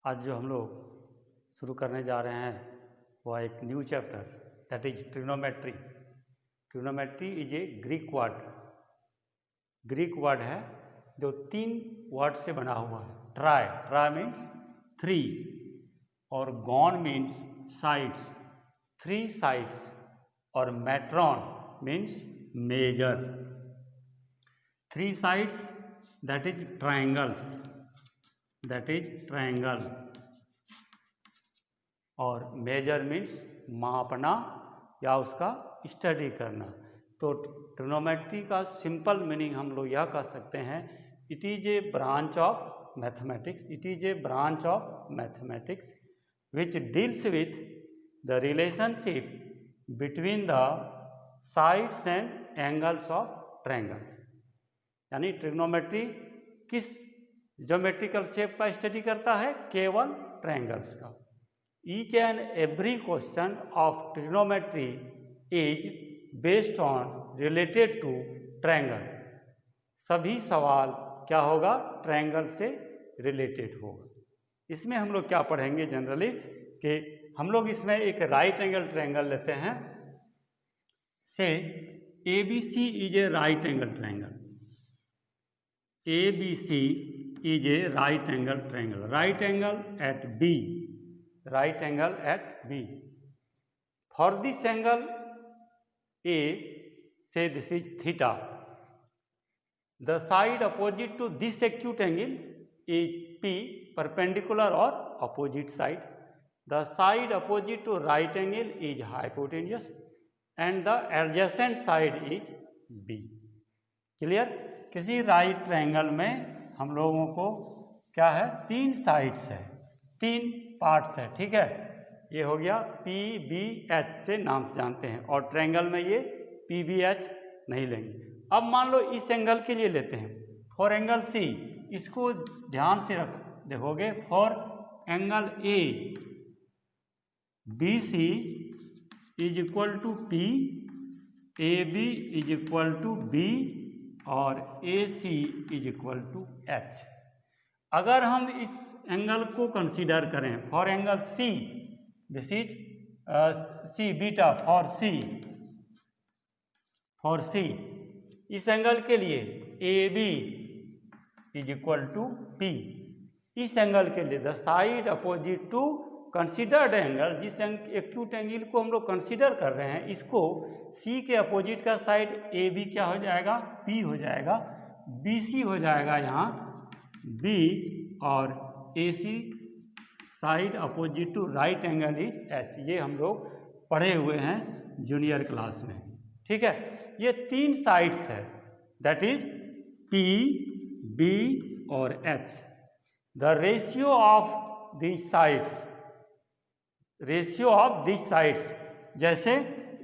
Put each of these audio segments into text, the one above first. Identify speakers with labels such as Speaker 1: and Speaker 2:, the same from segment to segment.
Speaker 1: आज जो हम लोग शुरू करने जा रहे हैं वह एक new chapter that is trigonometry. Trigonometry is a Greek word है जो 3 वर्ड से बना हुआ है। ट्राई मीन्स 3 और गॉन मीन्स साइड्स, 3 साइड्स, और metron means measure. 3 sides that is triangles, that is triangle, और मेजर मीन्स मापना या उसका स्टडी करना। तो ट्रिग्नोमेट्री का सिंपल मीनिंग हम लोग यह कह सकते हैं, it is a branch of mathematics, it is a branch of mathematics which deals with the relationship between the sides and angles of triangle. यानी ट्रिग्नोमेट्री किस ज्योमेट्रिकल शेप का स्टडी करता है? केवल ट्रायंगल्स का। Each and every question of trigonometry is based on related to triangle. सभी सवाल क्या होगा? ट्रायंगल से रिलेटेड होगा। इसमें हम लोग क्या पढ़ेंगे जनरली कि हम लोग इसमें एक राइट एंगल ट्रायंगल लेते हैं। से ABC is a right angle triangle, ABC is a right angle triangle, right angle at B, right angle at B. For this angle A, say this is theta, the side opposite to this acute angle is P, perpendicular or opposite side. The side opposite to right angle is hypotenuse and the adjacent side is B. Clear? किसी right triangle में हम लोगों को क्या है? 3 sides है, 3 parts है, ठीक है। ये हो गया PBH से नाम से जानते हैं, और ट्रायंगल में ये PBH नहीं लेंगे। अब मान लो इस एंगल के लिए लेते हैं, फॉर एंगल C, इसको ध्यान से देखोगे, for angle A BC is equal to P, AB is equal to B और AC is equal to H। अगर हम इस एंगल को कंसीडर करें for angle C, this is C beta for C, इस एंगल के लिए AB is equal to P। इस एंगल के लिए the side opposite to considered angle, जिस एक्यूट एंगल को हम लोग कंसीडर कर रहे हैं, इसको C के अपोजिट का साइड AB क्या हो जाएगा? P हो जाएगा, BC हो जाएगा यहाँ B, और AC side opposite to right angle is H। ये हम लोग पढ़े हुए हैं जूनियर क्लास में, ठीक है। ये 3 साइड्स है, दैट इज P, B और H। The ratio of this sides, ratio of this sides, जैसे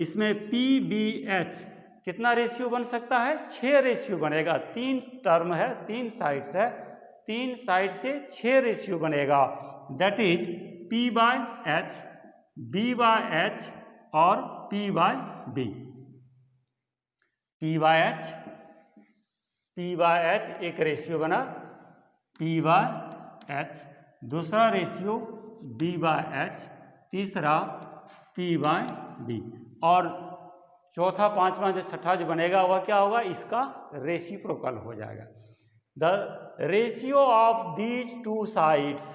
Speaker 1: इसमें PBH कितना रेशियो बन सकता है? 6 रेशियो बनेगा। 3 टर्म है, 3 साइड्स है, 3 साइड से 6 रेशियो बनेगा, दैट इज P/H, B/H और P/B। P/H एक रेशियो बना, P/H, दूसरा रेशियो B/H, तीसरा P/B, और चौथा, पांचवा, जो छठा जो बनेगा वह क्या होगा? इसका रेसिप्रोकल हो जाएगा। The ratio of these 2 sides,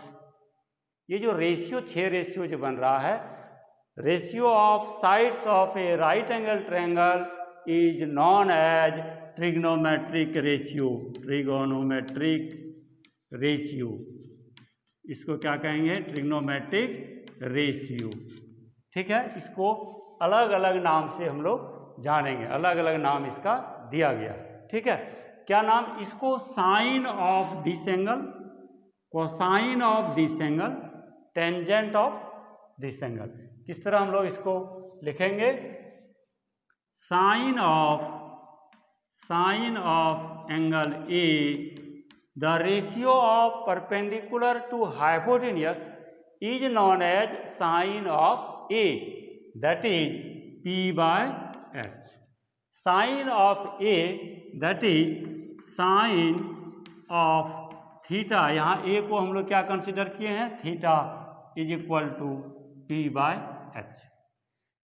Speaker 1: ये जो रेशियो 6 रेशियो जो बन रहा है, ratio of sides of a right angle triangle is known as trigonometric ratio, trigonometric ratio, इसको क्या कहेंगे? ट्रिग्नोमेट्रिक रेशियो, ठीक है। इसको अलग अलग नाम से हम लोग जानेंगे, अलग अलग नाम इसका दिया गया, ठीक है। क्या नाम? इसको sine of this angle, cosine of this angle, tangent of this angle. किस तरह हम लोग इसको लिखेंगे? Sine of angle A, the ratio of perpendicular to hypotenuse is known as sine of A, that is P/H. Sine of A, that is sine of theta, यहाँ A को हम लोग क्या कंसिडर किए हैं, theta is equal to P by H.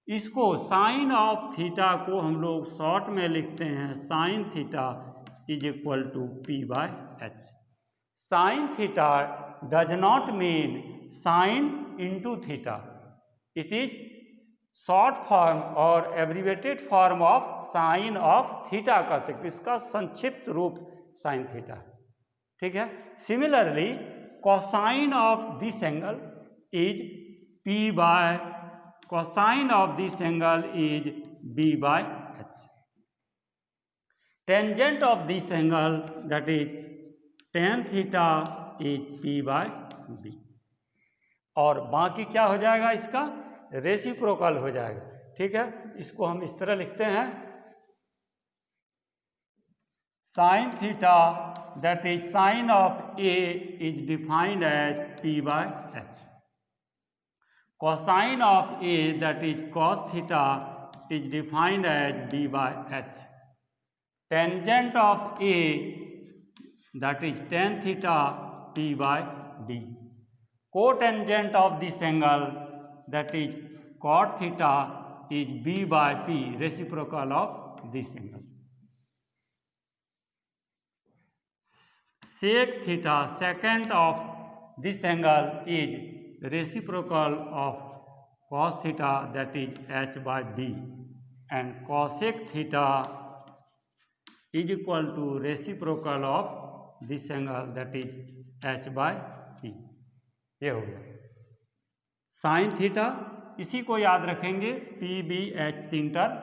Speaker 1: इसको sine of theta को हम लोग शॉर्ट में लिखते हैं sine theta is equal to P by H. Sine theta does not mean sine into theta, it is short form और abbreviated form of sine of theta कर सकते, इसका संक्षिप्त रूप साइन थीटा है, ठीक है। Similarly cosine of this angle is P by, cosine of this angle is B by H. Tangent of this angle that is tan theta is P by B. और बाकी क्या हो जाएगा, इसका रेसिप्रोकल हो जाएगा, ठीक है। इसको हम इस तरह लिखते हैं sine theta that is sine of A is defined as P by H. Cosine of A that is cos theta is defined as B by H. Tangent of A that is tan theta P by D. Cotangent of this angle that is cot theta is b by p, reciprocal of this angle. Sec theta, secant of this angle is reciprocal of cos theta that is h by b, and cosec theta is equal to reciprocal of this angle that is h by p। ये हो गया sine theta, इसी को याद रखेंगे P B H तीन term,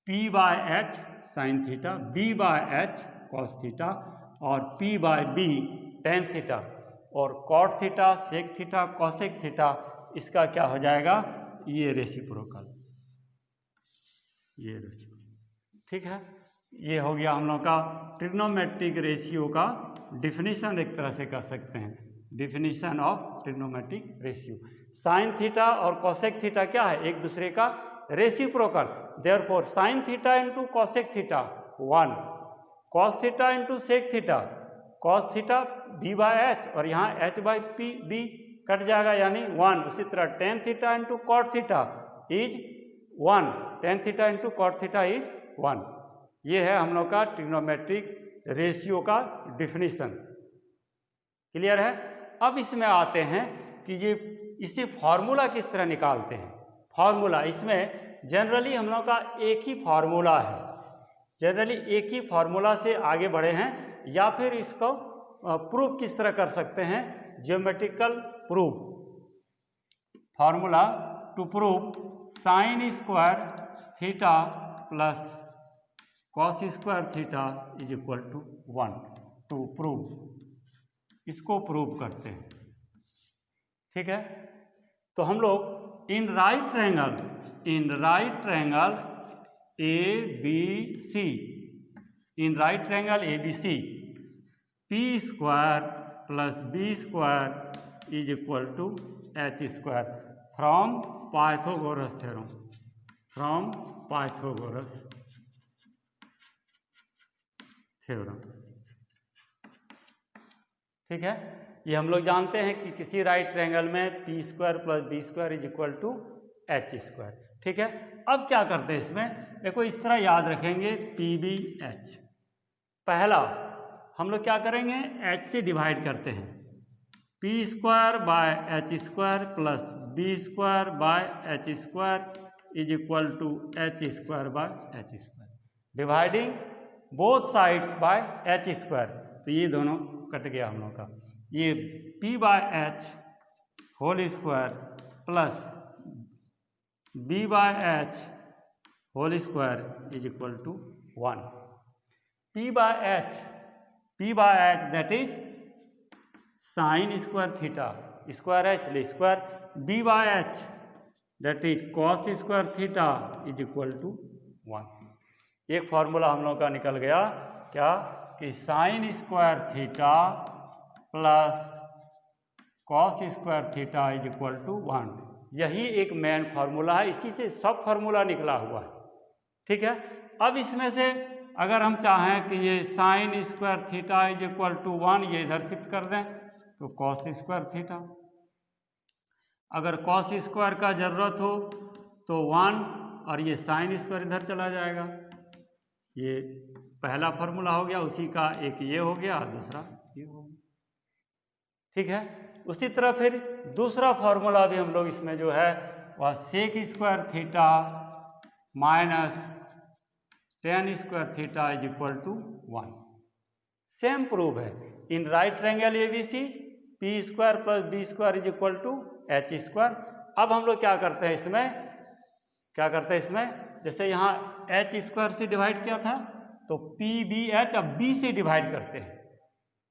Speaker 1: P by H sine theta, B by H cos theta और P by B tan theta, और cot theta, sec theta, cosec theta, इसका क्या हो जाएगा, ये रेसिप्रोकल, ये रेसिप्रोकल, ठीक है। ये हो गया हम लोग का ट्रिग्नोमेट्रिक रेशियो का डिफिनीशन, एक तरह से कर सकते हैं definition of trigonometric ratio. Sine theta और कोसेक थीटा क्या है, एक दूसरे का reciprocal, therefore sine theta into cosec theta 1, cos theta into sec theta, cos theta B by H, और यहाँ H by P B cut जाएगा यानी 1। उसी तरह tan theta into cot theta is 1, tan theta into cot theta is 1। ये है हम लोग का ट्रिग्नोमेट्रिक रेशियो का डिफिनीशन, क्लियर है। अब इसमें आते हैं कि ये इसे फॉर्मूला किस तरह निकालते हैं। फॉर्मूला, इसमें जनरली हम लोग का एक ही फॉर्मूला है, जनरली एक ही फॉर्मूला से आगे बढ़े हैं, या फिर इसको प्रूफ किस तरह कर सकते हैं, geometrical proof. Formula to prove sine square theta plus cos square theta is equal to 1, to prove, इसको प्रूव करते हैं, ठीक है। तो हम लोग in right triangle A B C, in right triangle A B C, P square plus B square is equal to H square from Pythagoras theorem, from Pythagoras theorem, ठीक है। ये हम लोग जानते हैं कि किसी राइट ट्रायंगल में P square plus B square is equal to H square, ठीक है। अब क्या करते हैं इसमें, देखो इस तरह याद रखेंगे पी बी एच। पहला हम लोग क्या करेंगे, एच से डिवाइड करते हैं, P square by H square plus B square by H square is equal to H square by H square, dividing both sides by H square. तो ये दोनों कट गया हम लोग का, ये p by H whole square plus b by H whole square is equal to 1। p by H that is sine square theta, square है इसलिए square, b by H that is cos square theta is equal to 1। एक formula हम लोग का निकल गया क्या, कि sine square theta plus cos square theta is equal to 1। यही एक मेन फार्मूला है, इसी से सब फार्मूला निकला हुआ है, ठीक है। अब इसमें से अगर हम चाहें कि ये sine square theta is equal to 1, ये इधर शिफ्ट कर दें तो कॉस स्क्वायर थीटा। अगर कॉस स्क्वायर का ज़रूरत हो तो 1 और ये साइन स्क्वायर इधर चला जाएगा। ये पहला फॉर्मूला हो गया, उसी का एक ये हो गया, दूसरा ये हो गया। ठीक है। उसी तरह फिर दूसरा फॉर्मूला भी हम लोग इसमें जो है वह sec square theta minus tan square theta is equal to 1। Same proof है। In right triangle ABC P square plus B square is equal to H square. अब हम लोग क्या करते हैं इसमें, जैसे यहाँ एच स्क्वायर से डिवाइड किया था तो पी बी एच अब बी से डिवाइड करते हैं।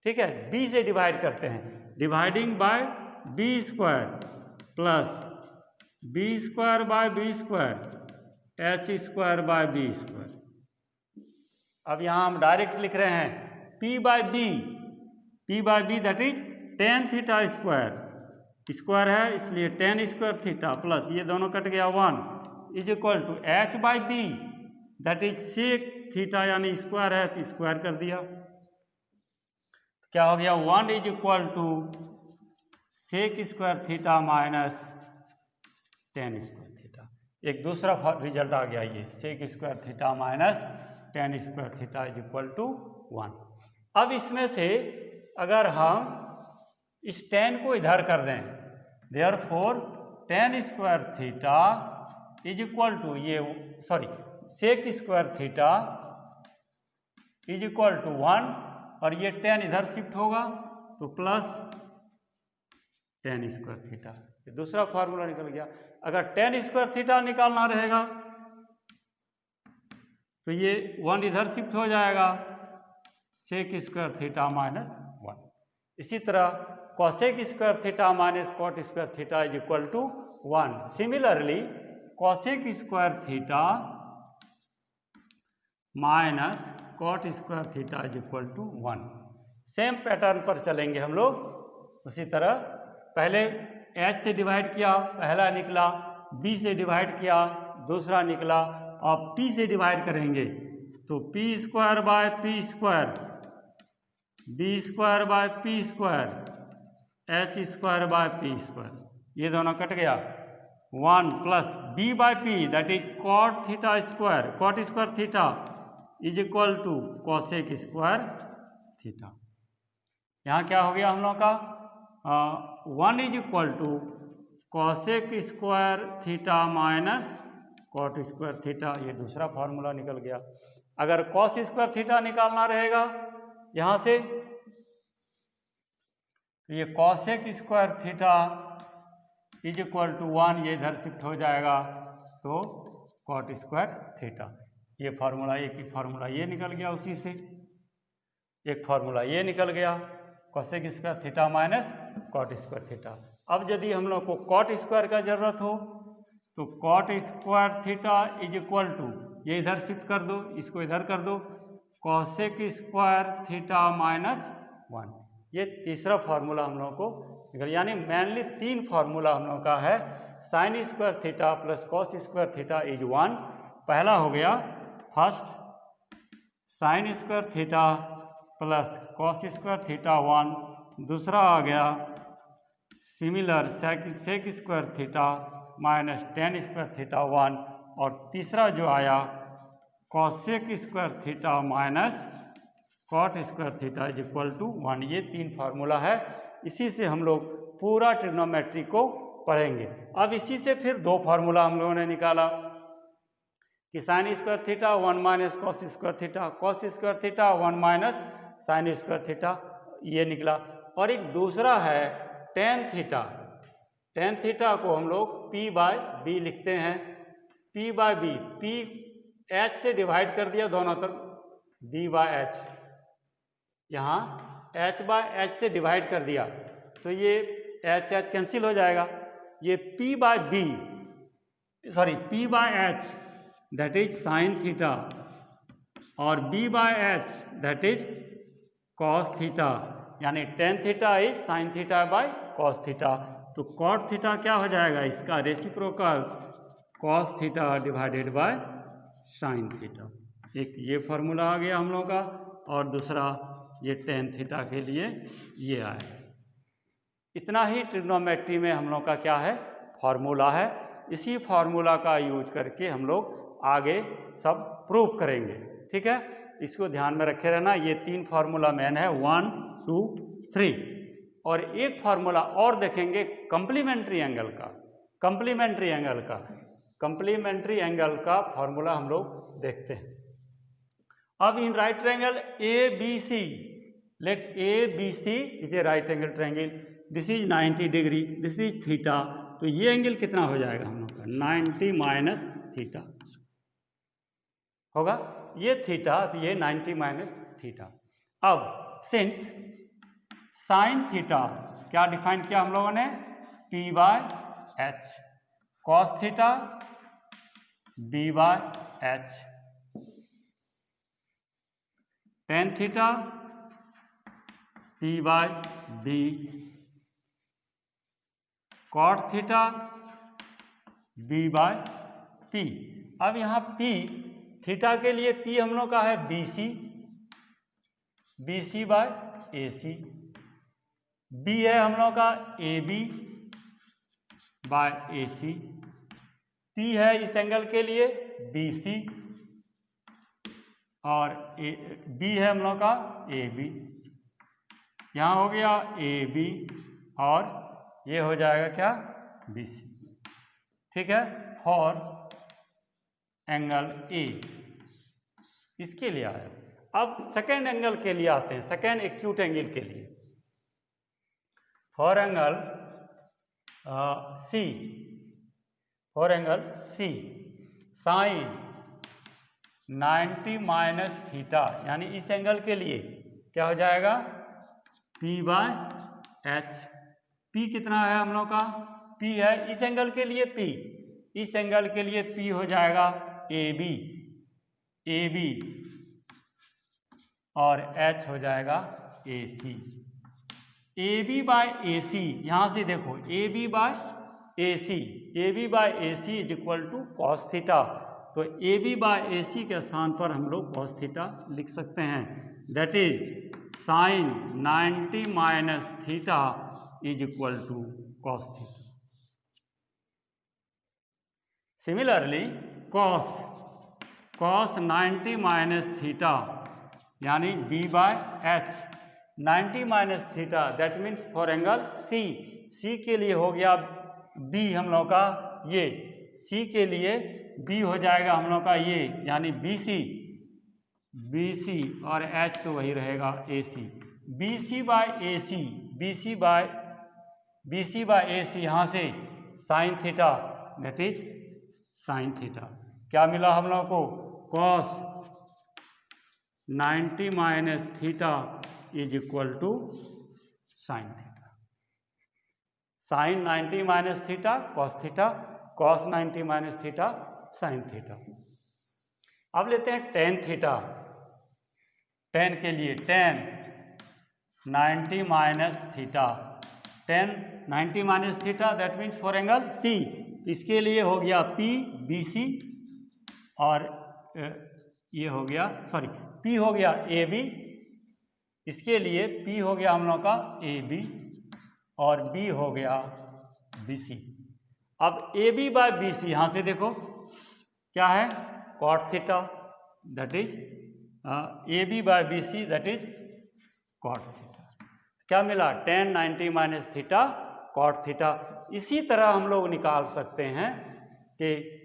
Speaker 1: ठीक है, बी से डिवाइड करते हैं, dividing by B square plus B square by B square H square by B square. अब यहाँ हम डायरेक्ट लिख रहे हैं P by B that is tan theta square है इसलिए टेन स्क्वायर थीटा प्लस ये दोनों कट गया 1 is equal to H by B that is sec theta, यानी स्क्वायर है तो स्क्वायर कर दिया। क्या हो गया 1 is equal to sec square theta minus tan square theta. एक दूसरा रिजल्ट आ गया, ये sec square theta minus tan square theta is equal to 1। अब इसमें से अगर हम इस टेन को इधर कर दें, therefore tan square theta is equal to sec square theta is equal to 1 और ये टेन इधर शिफ्ट होगा तो प्लस टेन स्क्वायर थीटा। ये दूसरा फार्मूला निकल गया। अगर टेन स्क्वायर थीटा निकालना रहेगा तो ये 1 इधर शिफ्ट हो जाएगा, सेक स्क्वायर थीटा माइनस 1। इसी तरह cosec square theta minus cot square theta is equal to 1। Similarly cosec square theta minus cot square theta is equal to 1। Same pattern पर चलेंगे हम लोग। उसी तरह पहले h से डिवाइड किया, पहला निकला, b से डिवाइड किया, दूसरा निकला। अब p से डिवाइड करेंगे तो p square by P square, b square by P square, h square by P square, ये दोनों कट गया। 1 plus b by P that is cot theta square, cot square theta is equal to cosec square theta. यहाँ क्या हो गया हम लोग का 1 is equal to cosec square theta minus cot square theta. ये दूसरा फॉर्मूला निकल गया। अगर कॉस स्क्वायर थीटा निकालना रहेगा यहाँ से तो ये cosec square theta is equal to 1, ये इधर शिफ्ट हो जाएगा तो कॉट स्क्वायर थीटा। ये फार्मूला, एक ही फार्मूला ये निकल गया, उसी से एक फार्मूला ये निकल गया cosec square theta minus cot square theta. अब यदि हम लोग को कॉट स्क्वायर का जरूरत हो तो cot square theta is equal to, ये इधर शिफ्ट कर दो, इसको इधर कर दो, कॉसेक स्क्वायर थीटा माइनस 1। ये तीसरा फार्मूला हम लोगों को निकल, यानी मेनली 3 फार्मूला हम लोगों का है। Sine square theta plus cos square theta is 1, पहला हो गया first sine square theta plus cos square theta 1, दूसरा आ गया similar sec square theta minus tan square theta 1, और तीसरा जो आया cosec square theta minus cot square theta is equal to 1। ये 3 फार्मूला है। इसी से हम लोग पूरा ट्रिग्नोमेट्री को पढ़ेंगे। अब इसी से फिर 2 फार्मूला हम लोगों ने निकाला कि sine square theta 1 minus cos square theta, cos square theta 1 minus sign square theta, ये निकला। और एक दूसरा है टेन थीटा। टेन थीटा को हम लोग p बाय बी लिखते हैं। p by B, p h से डिवाइड कर दिया दोनों तरफ, b बाय h, यहाँ h बाय h से डिवाइड कर दिया तो ये h कैंसिल हो जाएगा। ये p by b, sorry p by h that is sine theta और b by h that is cos theta, यानी tan theta is sine theta by cos theta. तो कॉट थीटा क्या हो जाएगा, इसका reciprocal cos theta divided by sine theta. एक ये formula आ गया हम लोग का, और दूसरा ये tan थीटा के लिए ये आया। इतना ही ट्रिग्नोमेट्री में हम लोग का क्या है, फॉर्मूला है। इसी फॉर्मूला का यूज करके हम लोग आगे सब प्रूव करेंगे। ठीक है, इसको ध्यान में रखे रहना। ये 3 फार्मूला मेन है, 1 2 3। और एक फार्मूला और देखेंगे कम्प्लीमेंट्री एंगल का। कम्प्लीमेंट्री एंगल का फॉर्मूला हम लोग देखते हैं। अब in right triangle A B C, let A B C is a right angle triangle, this is 90 degree, this is theta. तो ये एंगल कितना हो जाएगा हम लोग का, 90 माइनस थीटा होगा। ये थीटा, तो ये 90 माइनस थीटा। अब सिंस साइन थीटा क्या डिफाइन किया हम लोगों ने, P by H, cos theta B by H, tan theta P by B, cot theta B by P। अब यहाँ P थीटा के लिए P हम लोग का है BC बाय AC, B है हम लोग का AB बाय AC, P है इस एंगल के लिए BC, और B है हम लोग का AB। यहाँ हो गया AB और ये हो जाएगा क्या, BC। ठीक है, फॉर एंगल A इसके लिए आया। अब सेकेंड एंगल के लिए आते हैं, सेकेंड एक्यूट एंगल के लिए। For angle C, for angle C sine 90 minus theta, यानी इस एंगल के लिए क्या हो जाएगा, P बाय एच। P कितना है हम लोग का, P है इस एंगल के लिए P, इस एंगल के लिए P हो जाएगा AB और H हो जाएगा AC। AB बाय AC, यहाँ से देखो AB by AC is equal to cos theta. तो AB बाय AC के स्थान पर हम लोग कॉस थीटा लिख सकते हैं, that is sine 90 minus theta is equal to cos theta. Similarly cos 90 minus theta यानी B by H, 90 minus theta that means for angle C के लिए हो गया B हम लोग का, ये C के लिए B हो जाएगा हम लोग का ये, यानी BC और H तो वही रहेगा AC। BC बाय AC यहाँ से sine theta that is sine theta. क्या मिला हम लोग को, cos 90 minus theta is equal to sine theta. Sine 90 minus theta cos theta, cos 90 minus theta sine theta. अब लेते हैं टेन थीटा। टेन के लिए tan 90 minus theta, tan 90 minus theta that means for angle C। इसके लिए हो गया BC और ये हो गया P हो गया AB, इसके लिए P हो गया हम लोग का AB और B हो गया BC। अब AB बाय BC यहाँ से देखो क्या है, cot theta that is AB by BC that is cot theta. क्या मिला, tan 90 minus theta cot theta. इसी तरह हम लोग निकाल सकते हैं कि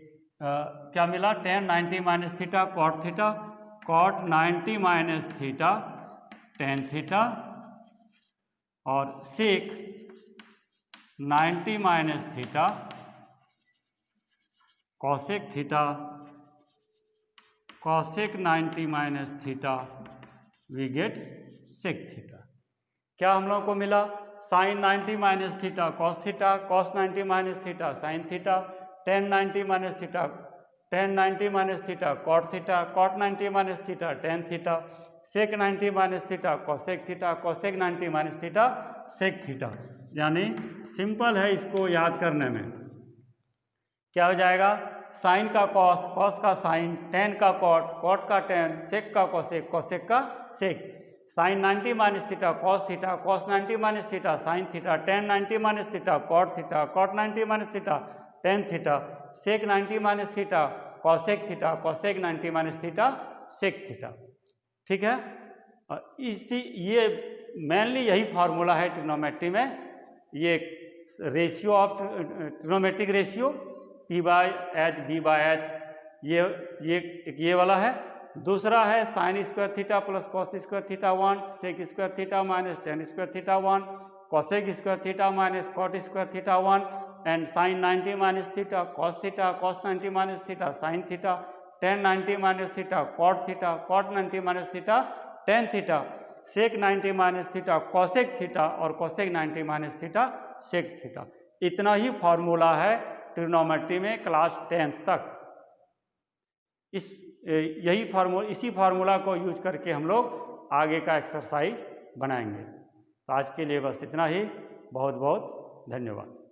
Speaker 1: क्या मिला, tan 90 minus theta cot theta, cot 90 minus theta tan theta, और sec 90 minus theta cosec theta, cosec 90 minus theta we get sec theta. क्या हम लोग को मिला, sine 90 minus theta cos theta, cos 90 minus theta sine theta, tan 90 minus theta tan 90 minus theta cot theta, cot 90 minus theta tan theta, sec 90 minus theta cosec theta, cosec 90 minus theta sec theta. यानी simple है इसको याद करने में, क्या हो जाएगा, sine का कॉस, कॉस का साइन, टेन का कॉट, कॉट का टेन, सेक का कोसेक, कोसेक का sec. Sine 90 minus theta cos theta, cos 90 minus theta sine theta, tan 90 minus theta cot theta, cot 90 minus theta tan theta, sec 90 minus theta cosec theta, cosec 90 minus theta sec theta. ठीक है, इसी ये mainly यही formula है trigonometry में। ये ratio of trigonometric ratio P by H B by H, ये वाला है। दूसरा है sine square theta plus cos square theta 1, sec square theta minus tan square theta 1, cosec square theta minus cot square theta 1, and sine 90 minus theta cos 90 minus theta sine theta, tan 90 minus theta cot 90 minus theta tan theta, sec 90 minus theta cosec theta और cosec 90 minus theta sec theta. इतना ही formula है trigonometry में class 10th तक। इसी formula को use करके हम लोग आगे का एक्सरसाइज बनाएंगे। तो आज के लिए बस इतना ही। बहुत बहुत धन्यवाद।